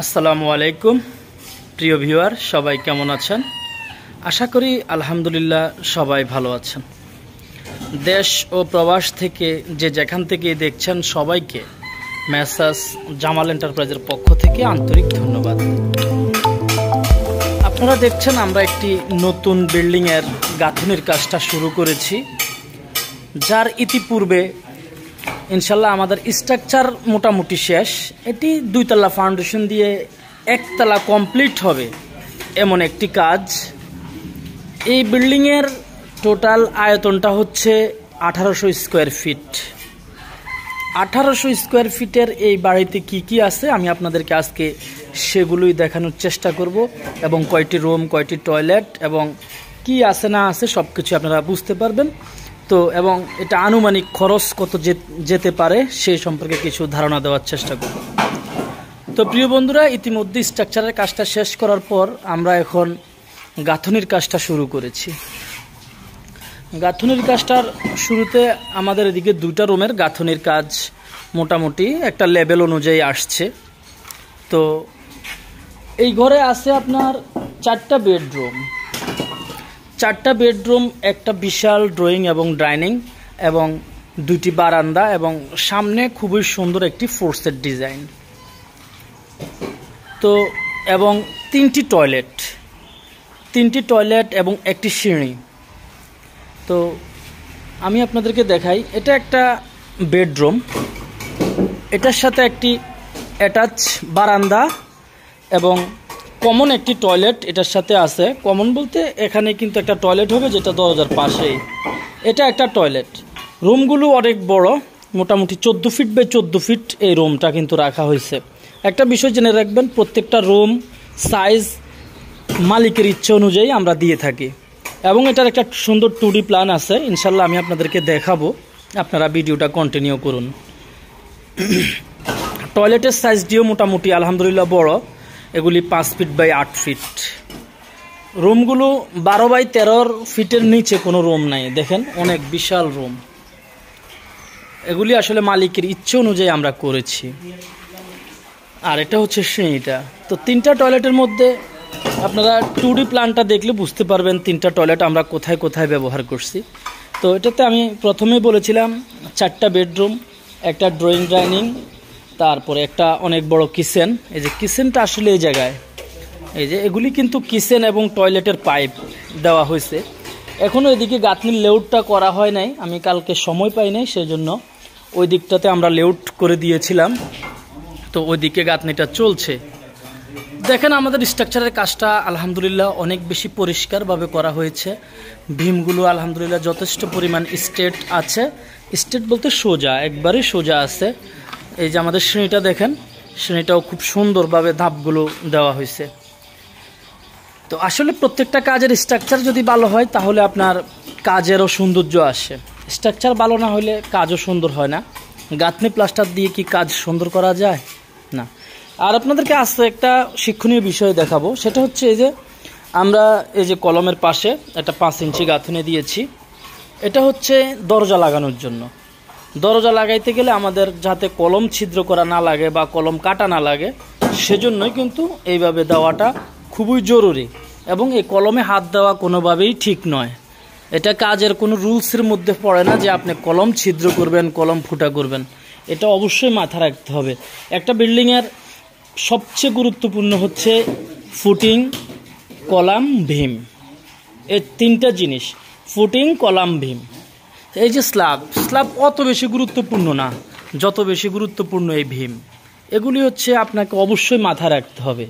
আসসালামু আলাইকুম প্রিয় ভিউয়ার, সবাই কেমন আছেন? আশা করি আলহামদুলিল্লাহ সবাই ভালো আছেন। দেশ ও প্রবাস থেকে যেখান থেকে দেখছেন সবাইকে মেসার্স জামাল এন্টারপ্রাইজের পক্ষ থেকে আন্তরিক ধন্যবাদ। আপনারা দেখছেন আমরা একটি নতুন বিল্ডিংয়ের গাঁথনির কাজটা শুরু করেছি, যার ইতিপূর্বে ইনশাল্লাহ আমাদের স্ট্রাকচার মোটামুটি শেষ। এটি দুইতলা ফাউন্ডেশন দিয়ে একতলা কমপ্লিট হবে এমন একটি কাজ। এই বিল্ডিংয়ের টোটাল আয়তনটা হচ্ছে 1800 স্কোয়ার ফিট। 1800 স্কোয়ার ফিটের এই বাড়িতে কি কি আছে আমি আপনাদেরকে আজকে সেগুলোই দেখানোর চেষ্টা করব, এবং কয়টি রুম, কয়টি টয়লেট এবং কি আছে না আছে সব কিছু আপনারা বুঝতে পারবেন। তো এবং এটা আনুমানিক খরচ কত যেতে পারে সেই সম্পর্কে কিছু ধারণা দেওয়ার চেষ্টা করব। তো প্রিয় বন্ধুরা, ইতিমধ্যে স্ট্রাকচারের কাজটা শেষ করার পর আমরা এখন গাঁথনির কাজটা শুরু করেছি। গাঁথনির কাজটার শুরুতে আমাদের এদিকে দুইটা রুমের গাঁথনির কাজ মোটামুটি একটা লেভেল অনুযায়ী আসছে। তো এই ঘরে আছে আপনার 4টা বেডরুম, একটা বিশাল ড্রয়িং এবং ডাইনিং এবং 2টি বারান্দা এবং সামনে খুবই সুন্দর একটি ফোর্সের ডিজাইন। তো এবং 3টি টয়লেট এবং একটি সিঁড়ি। তো আমি আপনাদেরকে দেখাই, এটা একটা বেডরুম, এটার সাথে একটি অ্যাটাচ বারান্দা এবং কমন একটি টয়লেট এটার সাথে আছে। কমন বলতে এখানে কিন্তু একটা টয়লেট হবে যেটা দরজার পাশেই। এটা একটা টয়লেট। রুমগুলো অনেক বড়, মোটামুটি 14 ফিট বাই 14 ফিট এই রুমটা কিন্তু রাখা হয়েছে। একটা বিষয় জেনে রাখবেন, প্রত্যেকটা রুম সাইজ মালিকের ইচ্ছে অনুযায়ী আমরা দিয়ে থাকি, এবং এটার একটা সুন্দর 2D প্ল্যান আছে, ইনশাল্লাহ আমি আপনাদেরকে দেখাবো, আপনারা ভিডিওটা কন্টিনিউ করুন। টয়লেটের সাইজটিও মোটামুটি আলহামদুলিল্লাহ বড়, এগুলি 5 ফিট বাই 8 ফিট। রুমগুলো 12 বাই 13 ফিটের নিচে কোনো রুম নাই, দেখেন অনেক বিশাল রুম। এগুলি আসলে মালিকের ইচ্ছে অনুযায়ী আমরা করেছি। আর এটা হচ্ছে সিঁড়িটা। তো 3টা টয়লেটের মধ্যে আপনারা 2D প্ল্যানটা দেখলে বুঝতে পারবেন 3টা টয়লেট আমরা কোথায় কোথায় ব্যবহার করছি। তো এটাতে আমি প্রথমেই বলেছিলাম 4টা বেডরুম, একটা ড্রয়িং ডাইনিং, তারপরে একটা অনেক বড় কিচেন। এই যে কিচেনটা আসলে এই জায়গায়, এই যে এগুলি কিন্তু কিচেন এবং টয়লেটের পাইপ দেওয়া হয়েছে। এখনও এদিকে গাঁথনির লেআউটটা করা হয় নাই, আমি কালকে সময় পাই নাই, সেই জন্য ওই দিকটাতে আমরা লেআউট করে দিয়েছিলাম। তো ওইদিকে গাঁথনিটা চলছে। দেখেন আমাদের স্ট্রাকচারের কাজটা আলহামদুলিল্লাহ অনেক বেশি পরিষ্কারভাবে করা হয়েছে। ভীমগুলো আলহামদুলিল্লাহ যথেষ্ট পরিমাণ স্ট্রেট আছে, স্ট্রেট বলতে সোজা, একবারে সোজা আছে। এই যে আমাদের সিঁড়িটা দেখেন, সিঁড়িটাও খুব সুন্দরভাবে ধাপগুলো দেওয়া হয়েছে। তো আসলে প্রত্যেকটা কাজের স্ট্রাকচার যদি ভালো হয় তাহলে আপনার কাজেরও সৌন্দর্য আসে। স্ট্রাকচার ভালো না হলে কাজও সুন্দর হয় না। গাঁথনি প্লাস্টার দিয়ে কি কাজ সুন্দর করা যায়? না। আর আপনাদেরকে আজকে একটা শিক্ষণীয় বিষয় দেখাবো, সেটা হচ্ছে এই যে আমরা এই যে কলমের পাশে একটা 5 ইঞ্চি গাঁথনি দিয়েছি। এটা হচ্ছে দরজা লাগানোর জন্য। দরজা লাগাইতে গেলে আমাদের যাতে কলম ছিদ্র করা না লাগে বা কলম কাটা না লাগে, সেজন্যই কিন্তু এইভাবে দেওয়াটা খুবই জরুরি। এবং এই কলমে হাত দেওয়া কোনোভাবেই ঠিক নয়। এটা কাজের কোনো রুলসের মধ্যে পড়ে না যে আপনি কলম ছিদ্র করবেন, কলম ফুটা করবেন। এটা অবশ্যই মাথা রাখতে হবে। একটা বিল্ডিংয়ের সবচেয়ে গুরুত্বপূর্ণ হচ্ছে ফুটিং, কলাম, ভীম। এই 3টা জিনিস, ফুটিং, কলাম, ভীম। এই যে স্ল্যাব অত বেশি গুরুত্বপূর্ণ না, যত বেশি গুরুত্বপূর্ণ এই ভীম। এগুলি হচ্ছে আপনাকে অবশ্যই মাথায় রাখতে হবে।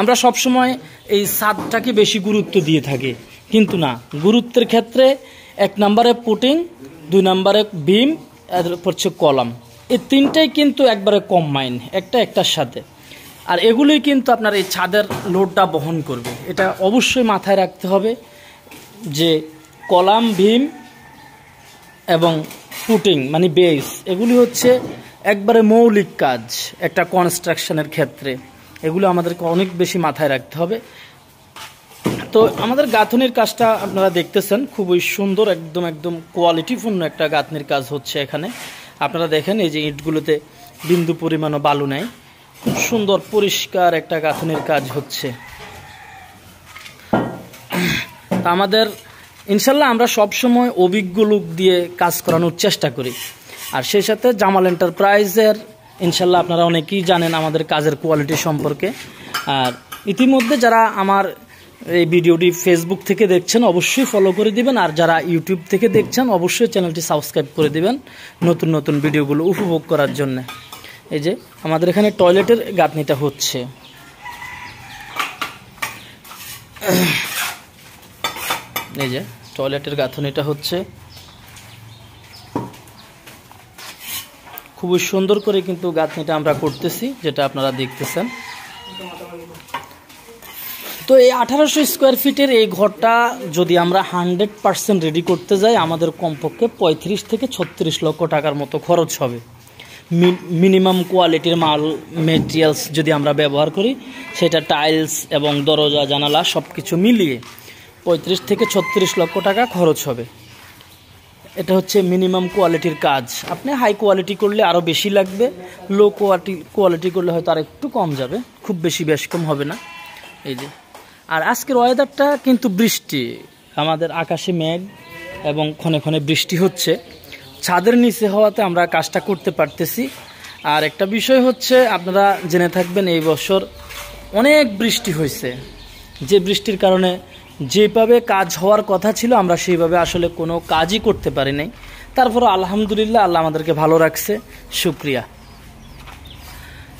আমরা সবসময় এই ছাদটাকে বেশি গুরুত্ব দিয়ে থাকি, কিন্তু না, গুরুত্বের ক্ষেত্রে 1 নম্বরে ফুটিং, 2 নম্বরে ভীম, এরপর হচ্ছে কলাম। এই 3টাই কিন্তু একবারে কম্বাইন, একটার সাথে। আর এগুলোই কিন্তু আপনার এই ছাদের লোডটা বহন করবে। এটা অবশ্যই মাথায় রাখতে হবে যে কলাম, ভীম এবং ফুটিং মানে বেস, এগুলি হচ্ছে একবারে মৌলিক কাজ একটা কনস্ট্রাকশনের ক্ষেত্রে। এগুলো আমাদেরকে অনেক বেশি মাথায় রাখতে হবে। তো আমাদের গাঁথনির কাজটা আপনারা দেখতেছেন, খুবই সুন্দর, একদম কোয়ালিটিপূর্ণ একটা গাঁথনির কাজ হচ্ছে এখানে। আপনারা দেখেন এই যে ইটগুলোতে বিন্দু পরিমাণও বালু নেই, খুব সুন্দর পরিষ্কার একটা গাঁথনির কাজ হচ্ছে। আমাদের ইনশাল্লাহ আমরা সবসময় অভিজ্ঞ লোক দিয়ে কাজ করানোর চেষ্টা করি। আর সেই সাথে জামাল এন্টারপ্রাইজের ইনশাল্লাহ আপনারা অনেকেই জানেন আমাদের কাজের কোয়ালিটি সম্পর্কে। আর ইতিমধ্যে যারা আমার এই ভিডিওটি ফেসবুক থেকে দেখছেন অবশ্যই ফলো করে দিবেন, আর যারা ইউটিউব থেকে দেখছেন অবশ্যই চ্যানেলটি সাবস্ক্রাইব করে দিবেন নতুন নতুন ভিডিওগুলো উপভোগ করার জন্য। এই যে আমাদের এখানে টয়লেটের গাঁথনিটা হচ্ছে। এই যে টয়লেটের গাঁথনিটা হচ্ছে খুবই সুন্দর করে কিন্তু গাঁথনিটা আমরা করতেছি, যেটা আপনারা দেখতেছেন। তো এই 1800 স্কোয়ার ফিটের এই ঘরটা যদি আমরা 100% রেডি করতে যাই আমাদের কমপক্ষে 35 থেকে 36 লক্ষ টাকার মতো খরচ হবে। মিনিমাম কোয়ালিটির মাল মেটেরিয়ালস যদি আমরা ব্যবহার করি, সেটা টাইলস এবং দরজা জানালা সব কিছু মিলিয়ে 35 থেকে 36 লক্ষ টাকা খরচ হবে। এটা হচ্ছে মিনিমাম কোয়ালিটির কাজ। আপনি হাই কোয়ালিটি করলে আরও বেশি লাগবে, লো কোয়ালিটি করলে হয়তো আর একটু কম যাবে, খুব বেশি কম হবে না। এই যে আর আজকের ওয়েদারটা কিন্তু বৃষ্টি, আমাদের আকাশে মেঘ এবং ক্ষণে ক্ষণে বৃষ্টি হচ্ছে। ছাদের নিচে হওয়াতে আমরা কাজটা করতে পারতেছি। আর একটা বিষয় হচ্ছে আপনারা জেনে থাকবেন এই বছর অনেক বৃষ্টি হয়েছে, যে বৃষ্টির কারণে যেভাবে কাজ হওয়ার কথা ছিল আমরা সেইভাবে আসলে কোনো কাজই করতে পারি নাই। তারপরে আলহামদুলিল্লাহ আল্লাহ আমাদেরকে ভালো রাখছে, শুকরিয়া।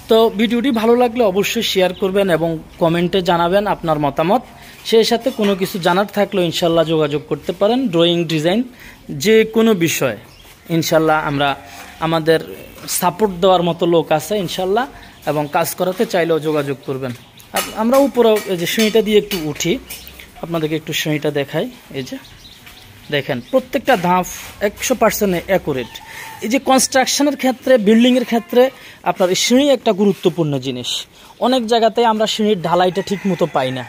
তো ভিডিওটি ভালো লাগলে অবশ্যই শেয়ার করবেন এবং কমেন্টে জানাবেন আপনার মতামত। সেই সাথে কোনো কিছু জানার থাকলেও ইনশাল্লাহ যোগাযোগ করতে পারেন। ড্রয়িং, ডিজাইন, যে কোনো বিষয় ইনশাল্লাহ আমরা আমাদের সাপোর্ট দেওয়ার মতো লোক আছে ইনশাল্লাহ, এবং কাজ করাতে চাইলেও যোগাযোগ করবেন। আমরা উপরেও এই যে সিঁড়িটা দিয়ে একটু উঠি, আপনাদেরকে একটু সিঁড়িটা দেখাই। এই যে দেখেন প্রত্যেকটা ধাপ 100% অ্যাকুরেট। এই যে কনস্ট্রাকশনের ক্ষেত্রে, বিল্ডিংয়ের ক্ষেত্রে আপনার সিঁড়ি একটা গুরুত্বপূর্ণ জিনিস। অনেক জায়গাতে আমরা সিঁড়ির ঢালাইটা ঠিক মতো পাই না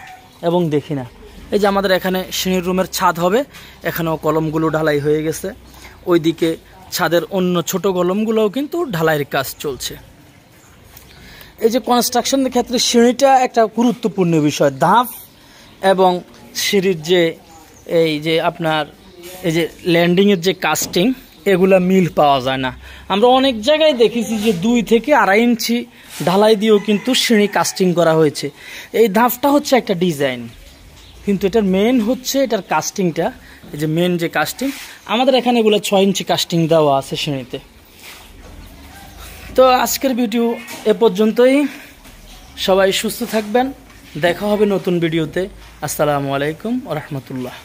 এবং দেখি না। এই যে আমাদের এখানে সিঁড়ির রুমের ছাদ হবে, এখানেও কলমগুলো ঢালাই হয়ে গেছে, ওইদিকে ছাদের অন্য ছোট কলমগুলোও কিন্তু ঢালাইয়ের কাজ চলছে। এই যে কনস্ট্রাকশনের ক্ষেত্রে সিঁড়িটা একটা গুরুত্বপূর্ণ বিষয়। ধাপ এবং সিঁড়ির যে এই যে আপনার এই যে ল্যান্ডিংয়ের যে কাস্টিং, এগুলা মিল পাওয়া যায় না। আমরা অনেক জায়গায় দেখেছি যে 2 থেকে 2.5 ইঞ্চি ঢালাই দিয়েও কিন্তু সিঁড়ি কাস্টিং করা হয়েছে। এই ধাপটা হচ্ছে একটা ডিজাইন, কিন্তু এটার মেন হচ্ছে এটার কাস্টিংটা। এই যে মেন যে কাস্টিং, আমাদের এখানে এগুলো 6 ইঞ্চি কাস্টিং দেওয়া আছে সিঁড়িতে। তো আজকের ভিডিও এ পর্যন্তই। সবাই সুস্থ থাকবেন, দেখা হবে নতুন ভিডিওতে। আসসালামু আলাইকুম ওয়া রাহমাতুল্লাহ।